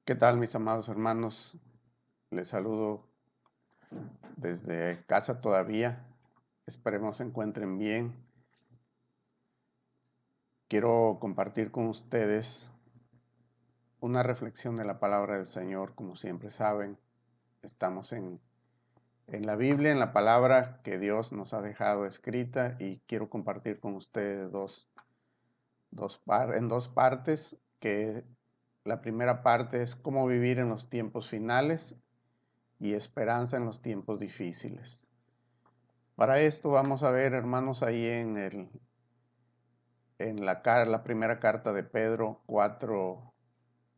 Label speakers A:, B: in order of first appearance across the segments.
A: ¿Qué tal, mis amados hermanos? Les saludo desde casa todavía. Esperemos se encuentren bien. Quiero compartir con ustedes una reflexión de la palabra del Señor. Como siempre saben, estamos en la Biblia, en la palabra que Dios nos ha dejado escrita, y quiero compartir con ustedes en dos partes, que la primera parte es cómo vivir en los tiempos finales y esperanza en los tiempos difíciles. Para esto vamos a ver, hermanos, ahí en la primera carta de Pedro 4,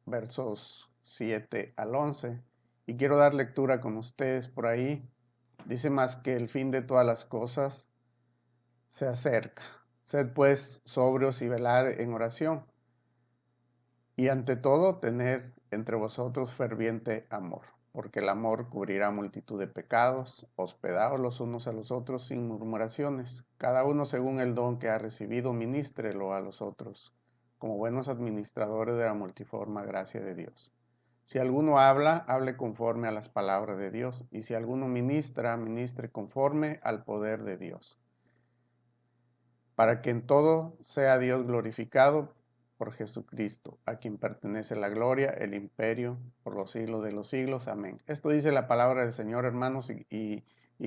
A: versos 7 al 11. Y quiero dar lectura con ustedes por ahí. Dice: más que el fin de todas las cosas se acerca. Sed pues sobrios y velad en oración. Y ante todo, tened entre vosotros ferviente amor, porque el amor cubrirá multitud de pecados. Hospedaos los unos a los otros sin murmuraciones. Cada uno según el don que ha recibido, ministrelo a los otros, como buenos administradores de la multiforme gracia de Dios. Si alguno habla, hable conforme a las palabras de Dios, y si alguno ministra, ministre conforme al poder de Dios, para que en todo sea Dios glorificado por Jesucristo, a quien pertenece la gloria, el imperio, por los siglos de los siglos. Amén. Esto dice la palabra del Señor, hermanos, y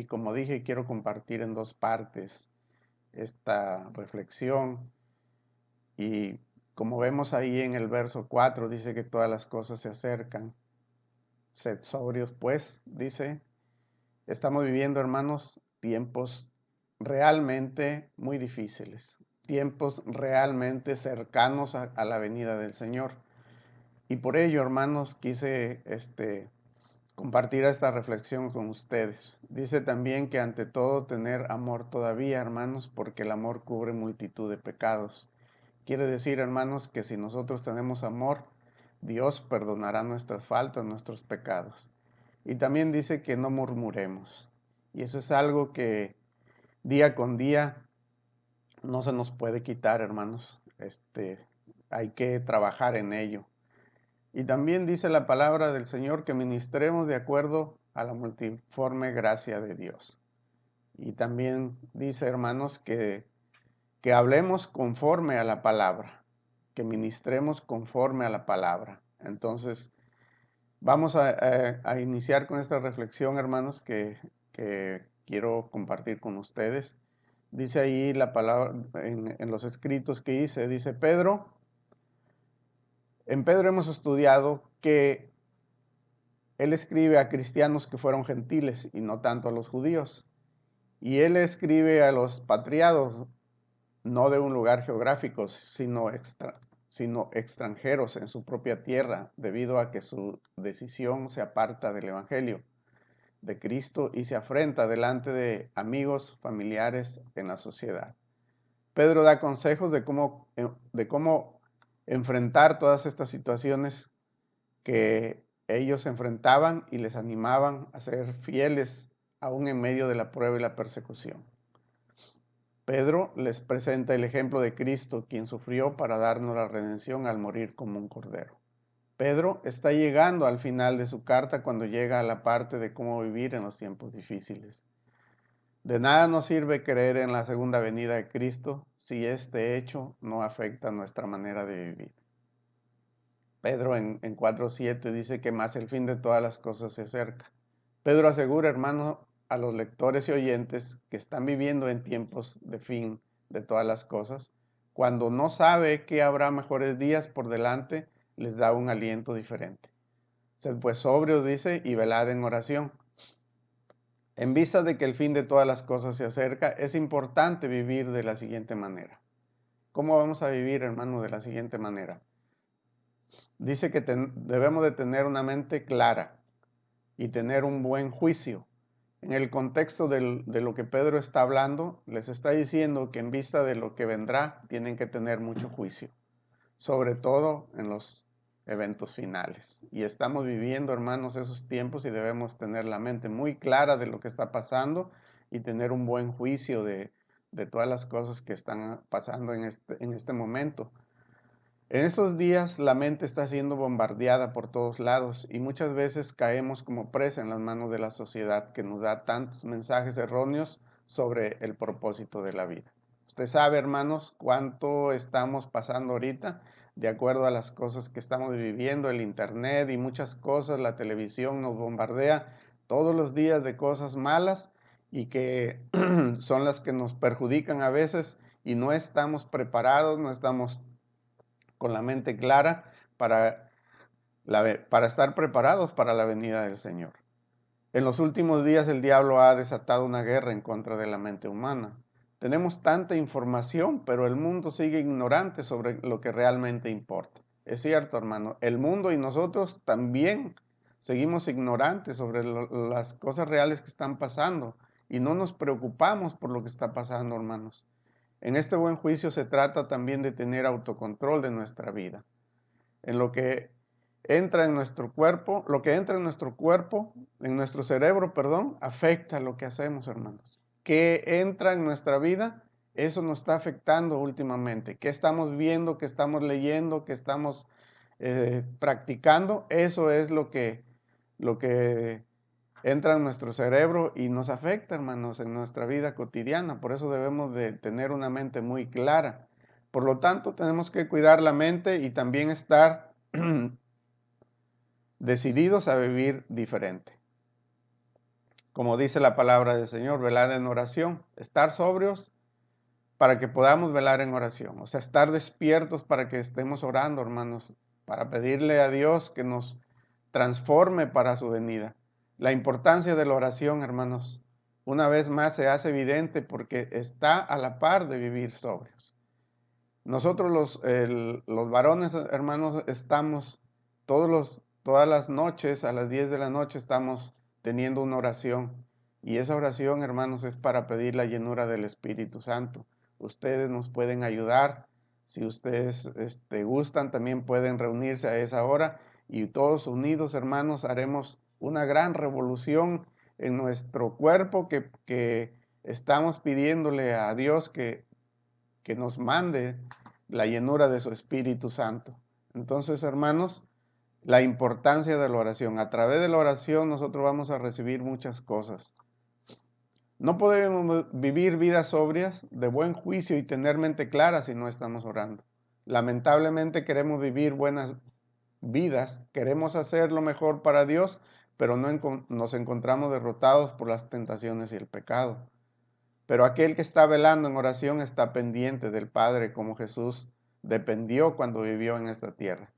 A: como dije, quiero compartir en dos partes esta reflexión. Y como vemos ahí en el verso 4, dice que todas las cosas se acercan. Sed sobrios, pues, dice. Estamos viviendo, hermanos, tiempos realmente muy difíciles, tiempos realmente cercanos a la venida del Señor. Y por ello, hermanos, quise compartir esta reflexión con ustedes. Dice también que ante todo tener amor todavía, hermanos, porque el amor cubre multitud de pecados. Quiere decir, hermanos, que si nosotros tenemos amor, Dios perdonará nuestras faltas, nuestros pecados. Y también dice que no murmuremos. Y eso es algo que día con día no se nos puede quitar, hermanos. Hay que trabajar en ello. Y también dice la palabra del Señor que ministremos de acuerdo a la multiforme gracia de Dios. Y también dice, hermanos, que hablemos conforme a la palabra, que ministremos conforme a la palabra. Entonces, vamos a iniciar con esta reflexión, hermanos, que quiero compartir con ustedes. Dice ahí la palabra en los escritos que hice, dice en Pedro hemos estudiado que él escribe a cristianos que fueron gentiles y no tanto a los judíos. Y él escribe a los patriados, no de un lugar geográfico, sino extranjeros en su propia tierra, debido a que su decisión se aparta del Evangelio de Cristo y se afrenta delante de amigos, familiares en la sociedad. Pedro da consejos de cómo enfrentar todas estas situaciones que ellos enfrentaban, y les animaban a ser fieles aún en medio de la prueba y la persecución. Pedro les presenta el ejemplo de Cristo, quien sufrió para darnos la redención al morir como un cordero. Pedro está llegando al final de su carta cuando llega a la parte de cómo vivir en los tiempos difíciles. De nada nos sirve creer en la segunda venida de Cristo si este hecho no afecta nuestra manera de vivir. Pedro en 4:7 dice que más el fin de todas las cosas se acerca. Pedro asegura, hermanos, a los lectores y oyentes que están viviendo en tiempos de fin de todas las cosas. Cuando no sabe que habrá mejores días por delante, les da un aliento diferente. Sed pues sobrios, dice, y velad en oración. En vista de que el fin de todas las cosas se acerca, es importante vivir de la siguiente manera. ¿Cómo vamos a vivir, hermano, de la siguiente manera? Dice que debemos de tener una mente clara y tener un buen juicio. En el contexto de lo que Pedro está hablando, les está diciendo que en vista de lo que vendrá, tienen que tener mucho juicio, sobre todo en los eventos finales. Y estamos viviendo, hermanos, esos tiempos, y debemos tener la mente muy clara de lo que está pasando y tener un buen juicio de todas las cosas que están pasando en este momento. En estos días la mente está siendo bombardeada por todos lados y muchas veces caemos como presa en las manos de la sociedad que nos da tantos mensajes erróneos sobre el propósito de la vida. Usted sabe, hermanos, cuánto estamos pasando ahorita de acuerdo a las cosas que estamos viviendo, el internet y muchas cosas, la televisión nos bombardea todos los días de cosas malas y que son las que nos perjudican a veces y no estamos preparados, no estamos con la mente clara para, para estar preparados para la venida del Señor. En los últimos días el diablo ha desatado una guerra en contra de la mente humana. Tenemos tanta información, pero el mundo sigue ignorante sobre lo que realmente importa. Es cierto, hermano, el mundo y nosotros también seguimos ignorantes sobre las cosas reales que están pasando y no nos preocupamos por lo que está pasando, hermanos. En este buen juicio se trata también de tener autocontrol de nuestra vida. En lo que entra en nuestro cuerpo, lo que entra en nuestro cuerpo, en nuestro cerebro, perdón, afecta lo que hacemos, hermanos. ¿Qué entra en nuestra vida? Eso nos está afectando últimamente. ¿Qué estamos viendo, qué estamos leyendo, qué estamos practicando? Eso es lo que entra en nuestro cerebro y nos afecta, hermanos, en nuestra vida cotidiana. Por eso debemos de tener una mente muy clara. Por lo tanto, tenemos que cuidar la mente y también estar decididos a vivir diferente. Como dice la palabra del Señor, velad en oración, estar sobrios para que podamos velar en oración. O sea, estar despiertos para que estemos orando, hermanos, para pedirle a Dios que nos transforme para su venida. La importancia de la oración, hermanos, una vez más se hace evidente porque está a la par de vivir sobrios. Nosotros los varones, hermanos, estamos todas las noches, a las 10 de la noche, estamos teniendo una oración. Y esa oración, hermanos, es para pedir la llenura del Espíritu Santo. Ustedes nos pueden ayudar. Si ustedes gustan, también pueden reunirse a esa hora y todos unidos, hermanos, haremos una gran revolución en nuestro cuerpo que estamos pidiéndole a Dios que nos mande la llenura de su Espíritu Santo. Entonces, hermanos, la importancia de la oración. A través de la oración nosotros vamos a recibir muchas cosas. No podemos vivir vidas sobrias, de buen juicio y tener mente clara si no estamos orando. Lamentablemente queremos vivir buenas vidas, queremos hacer lo mejor para Dios, pero nos encontramos derrotados por las tentaciones y el pecado. Pero aquel que está velando en oración está pendiente del Padre como Jesús dependió cuando vivió en esta tierra.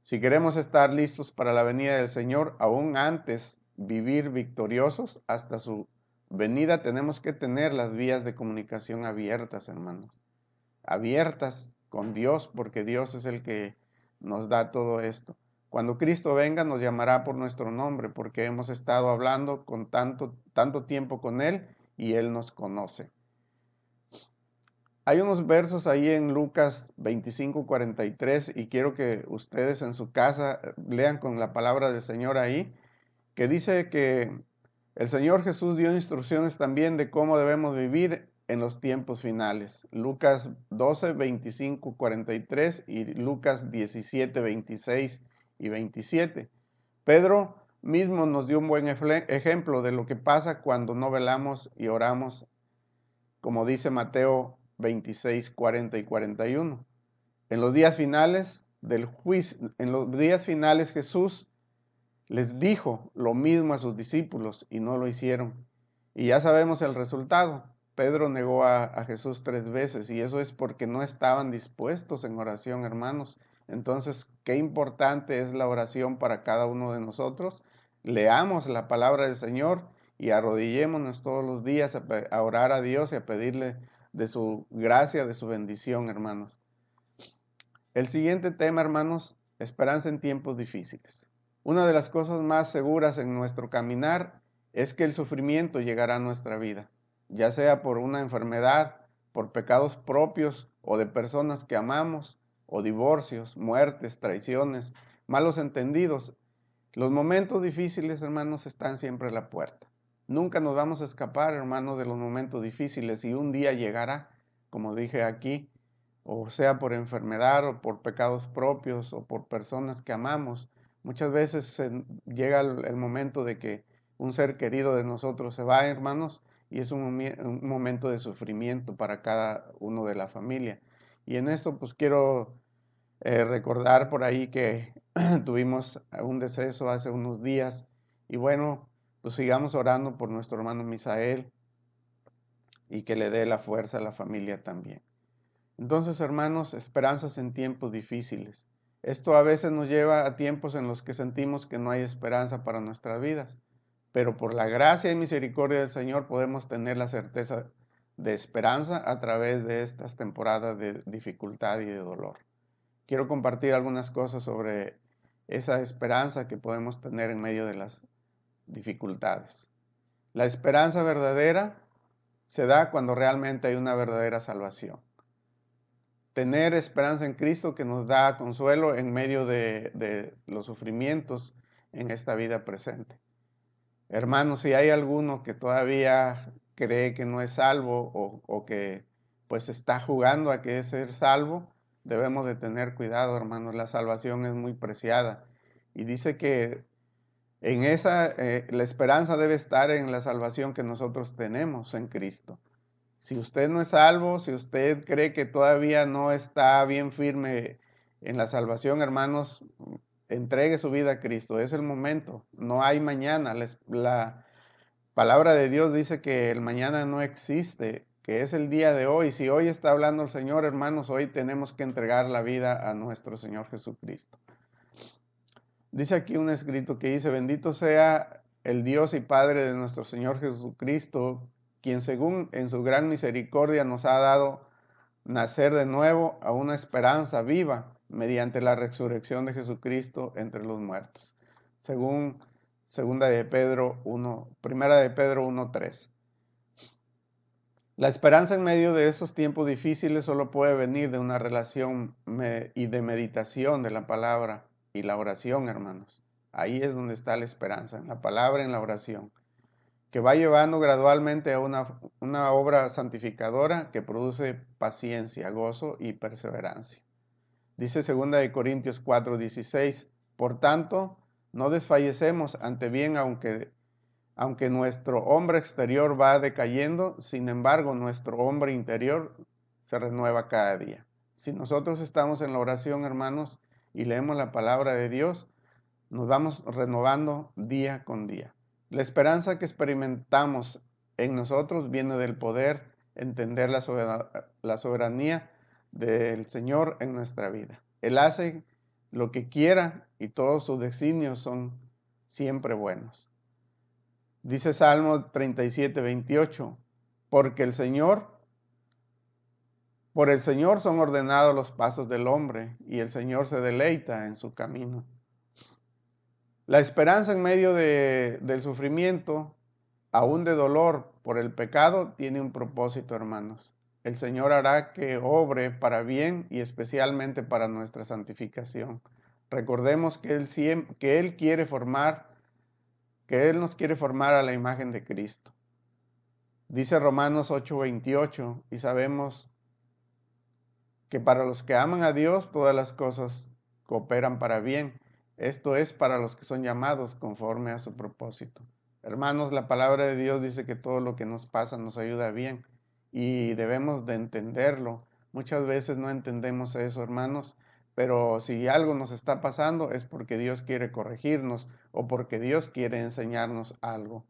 A: Si queremos estar listos para la venida del Señor, aún antes vivir victoriosos hasta su venida, tenemos que tener las vías de comunicación abiertas, hermanos. Abiertas con Dios, porque Dios es el que nos da todo esto. Cuando Cristo venga nos llamará por nuestro nombre, porque hemos estado hablando con tanto tiempo con Él y Él nos conoce. Hay unos versos ahí en Lucas 25:43 y quiero que ustedes en su casa lean con la palabra del Señor ahí, que dice que el Señor Jesús dio instrucciones también de cómo debemos vivir en los tiempos finales. Lucas 12:25-43 y Lucas 17:26 y 27. Pedro mismo nos dio un buen ejemplo de lo que pasa cuando no velamos y oramos, como dice Mateo 26:40 y 41. En los días finales del juicio, en los días finales Jesús les dijo lo mismo a sus discípulos y no lo hicieron. Y ya sabemos el resultado. Pedro negó a Jesús 3 veces y eso es porque no estaban dispuestos en oración, hermanos. Entonces, qué importante es la oración para cada uno de nosotros. Leamos la palabra del Señor y arrodillémonos todos los días a orar a Dios y a pedirle de su gracia, de su bendición, hermanos. El siguiente tema, hermanos, esperanza en tiempos difíciles. Una de las cosas más seguras en nuestro caminar es que el sufrimiento llegará a nuestra vida, ya sea por una enfermedad, por pecados propios o de personas que amamos, o divorcios, muertes, traiciones, malos entendidos. Los momentos difíciles, hermanos, están siempre a la puerta. Nunca nos vamos a escapar, hermanos, de los momentos difíciles y un día llegará, como dije aquí, o sea por enfermedad o por pecados propios o por personas que amamos. Muchas veces llega el momento de que un ser querido de nosotros se va, hermanos, y es un momento de sufrimiento para cada uno de la familia. Y en esto pues quiero recordar por ahí que tuvimos un deceso hace unos días y bueno, pues sigamos orando por nuestro hermano Misael y que le dé la fuerza a la familia también. Entonces, hermanos, esperanzas en tiempos difíciles. Esto a veces nos lleva a tiempos en los que sentimos que no hay esperanza para nuestras vidas, pero por la gracia y misericordia del Señor podemos tener la certeza de esperanza a través de estas temporadas de dificultad y de dolor. Quiero compartir algunas cosas sobre esa esperanza que podemos tener en medio de las dificultades. La esperanza verdadera se da cuando realmente hay una verdadera salvación. Tener esperanza en Cristo que nos da consuelo en medio de los sufrimientos en esta vida presente. Hermanos, si hay alguno que todavía cree que no es salvo o que pues está jugando a que es ser salvo, debemos de tener cuidado, hermanos. La salvación es muy preciada y dice que en esa la esperanza debe estar en la salvación que nosotros tenemos en Cristo. Si usted no es salvo, si usted cree que todavía no está bien firme en la salvación, hermanos, entregue su vida a Cristo. Es el momento, no hay mañana. La palabra de Dios dice que el mañana no existe, que es el día de hoy. Si hoy está hablando el Señor, hermanos, hoy tenemos que entregar la vida a nuestro Señor Jesucristo. Dice aquí un escrito que dice, bendito sea el Dios y Padre de nuestro Señor Jesucristo, quien según en su gran misericordia nos ha dado nacer de nuevo a una esperanza viva mediante la resurrección de Jesucristo entre los muertos. Según Primera de Pedro 1:3. La esperanza en medio de esos tiempos difíciles solo puede venir de una relación y de meditación de la palabra y la oración, hermanos. Ahí es donde está la esperanza, en la palabra y en la oración, que va llevando gradualmente a una obra santificadora que produce paciencia, gozo y perseverancia. Dice 2 Corintios 4:16, por tanto, no desfallecemos ante bien, aunque nuestro hombre exterior va decayendo, sin embargo, nuestro hombre interior se renueva cada día. Si nosotros estamos en la oración, hermanos, y leemos la palabra de Dios, nos vamos renovando día con día. La esperanza que experimentamos en nosotros viene del poder entender la soberanía del Señor en nuestra vida. Él hace lo que quiera y todos sus designios son siempre buenos. Dice Salmo 37:28, porque por el Señor son ordenados los pasos del hombre, y el Señor se deleita en su camino. La esperanza en medio del sufrimiento, aún de dolor por el pecado, tiene un propósito, hermanos. El Señor hará que obre para bien y especialmente para nuestra santificación. Recordemos que Él quiere que Él nos quiere formar a la imagen de Cristo. Dice Romanos 8:28, y sabemos que para los que aman a Dios todas las cosas cooperan para bien. Esto es para los que son llamados conforme a su propósito. Hermanos, la palabra de Dios dice que todo lo que nos pasa nos ayuda bien y debemos de entenderlo. Muchas veces no entendemos eso, hermanos, pero si algo nos está pasando es porque Dios quiere corregirnos o porque Dios quiere enseñarnos algo.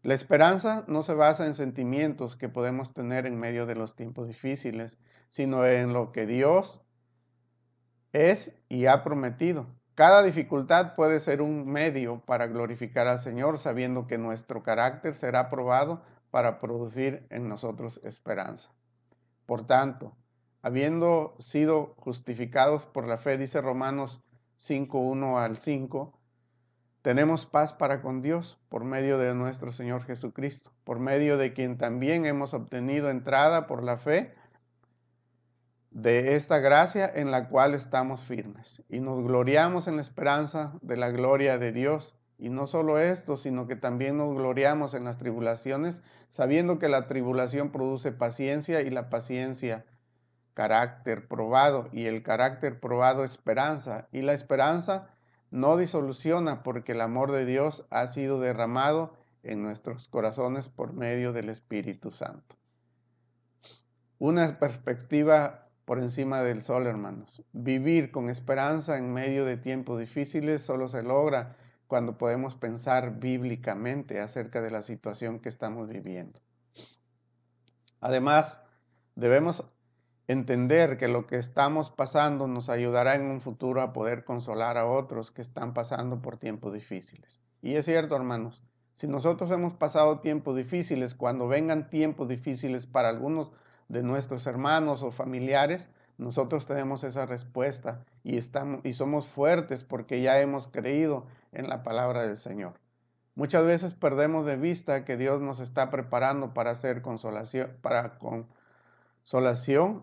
A: La esperanza no se basa en sentimientos que podemos tener en medio de los tiempos difíciles, sino en lo que Dios es y ha prometido. Cada dificultad puede ser un medio para glorificar al Señor, sabiendo que nuestro carácter será probado para producir en nosotros esperanza. Por tanto, habiendo sido justificados por la fe, dice Romanos 5:1-5, tenemos paz para con Dios por medio de nuestro Señor Jesucristo, por medio de quien también hemos obtenido entrada por la fe de esta gracia en la cual estamos firmes y nos gloriamos en la esperanza de la gloria de Dios. Y no solo esto, sino que también nos gloriamos en las tribulaciones, sabiendo que la tribulación produce paciencia y la paciencia carácter probado, y el carácter probado esperanza, y la esperanza no disoluciona porque el amor de Dios ha sido derramado en nuestros corazones por medio del Espíritu Santo. Una perspectiva por encima del sol, hermanos. Vivir con esperanza en medio de tiempos difíciles solo se logra cuando podemos pensar bíblicamente acerca de la situación que estamos viviendo. Además, debemos entender que lo que estamos pasando nos ayudará en un futuro a poder consolar a otros que están pasando por tiempos difíciles. Y es cierto, hermanos, si nosotros hemos pasado tiempos difíciles, cuando vengan tiempos difíciles para algunos de nuestros hermanos o familiares, nosotros tenemos esa respuesta y somos fuertes porque ya hemos creído en la palabra del Señor. Muchas veces perdemos de vista que Dios nos está preparando para hacer consolación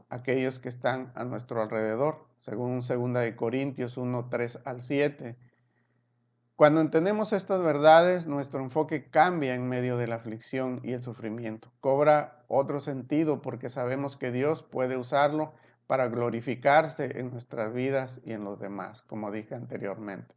A: a aquellos que están a nuestro alrededor, según 2 Corintios 1, 3 al 7. Cuando entendemos estas verdades, nuestro enfoque cambia en medio de la aflicción y el sufrimiento. Cobra otro sentido porque sabemos que Dios puede usarlo para glorificarse en nuestras vidas y en los demás, como dije anteriormente.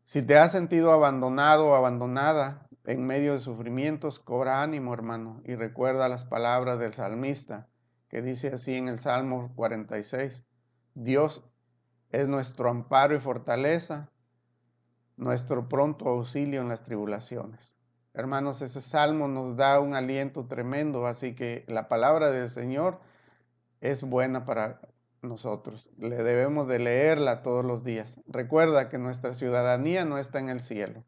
A: Si te has sentido abandonado o abandonada en medio de sufrimientos, cobra ánimo, hermano, y recuerda las palabras del salmista, que dice así en el Salmo 46, Dios es nuestro amparo y fortaleza, nuestro pronto auxilio en las tribulaciones. Hermanos, ese salmo nos da un aliento tremendo, así que la palabra del Señor es buena para nosotros. Le debemos de leerla todos los días. Recuerda que nuestra ciudadanía no está en el cielo,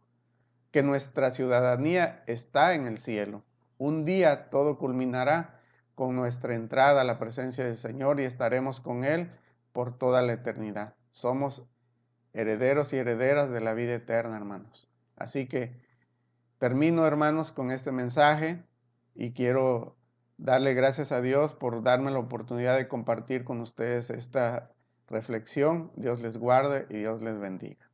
A: que nuestra ciudadanía está en el cielo. Un día todo culminará con nuestra entrada a la presencia del Señor y estaremos con Él por toda la eternidad. Somos herederos y herederas de la vida eterna, hermanos. Así que termino, hermanos, con este mensaje y quiero darle gracias a Dios por darme la oportunidad de compartir con ustedes esta reflexión. Dios les guarde y Dios les bendiga.